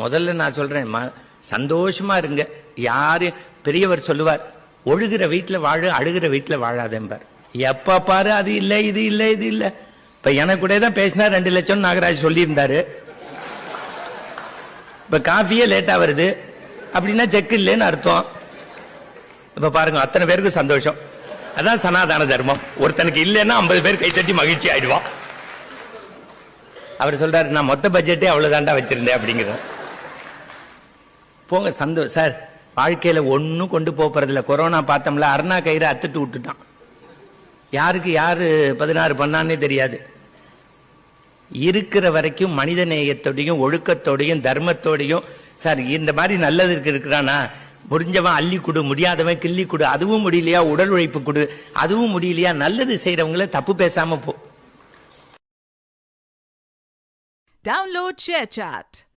முதல்ல நான் சொல்றேன், சந்தோஷமா இருங்க. யாரு பெரியவர் சொல்லுவார், ஒழுகிற வீட்டுல வாழு, அழுகிற வீட்டுல வாழாதேம்பார். எப்ப பாரு அது இல்ல இது இல்ல இது இல்ல. இப்ப எனக்கு கூட தான் பேசினா 2 லட்சம் நாகராஜ் சொல்லி இருந்தாரு. இப்ப காஃபியே லேட்டா வருது அப்படின்னா செக் இல்லைன்னு அர்த்தம். இப்ப பாருங்க, அத்தனை பேருக்கு சந்தோஷம். அதான் சனாதன தர்மம். ஒருத்தனுக்கு இல்லைன்னா 50 பேர் கைத்தட்டி மகிழ்ச்சி ஆயிடுவான். அவர் சொல்றாரு, நான் மொத்த பட்ஜெட்டே அவ்வளவுதான்டா வச்சிருந்தேன் அப்படிங்கிற. போங்க சந்தோஷம் சார். வாழ்க்கையில ஒன்னும் கொண்டு போறதில்ல. கொரோனா பார்த்தோம்ல, அருணா கயிறு அத்துட்டு விட்டுட்டான். யாருக்கு யாரு 16 பண்ணான்னே தெரியாது. இருக்கிற வரைக்கும் மனித நேயத்தோடையும் ஒழுக்கத்தோடையும் தர்மத்தோடையும், சார் இந்த மாதிரி நல்லது இருக்கிறானா, முடிஞ்சவன் அள்ளி கொடு, முடியாதவன் கிள்ளி கொடு, அதுவும் முடியலையா உடல் உழைப்பு கொடு, அதுவும் முடியலையா நல்லது செய்யறவங்கள தப்பு பேசாம போ. Download ShareChat.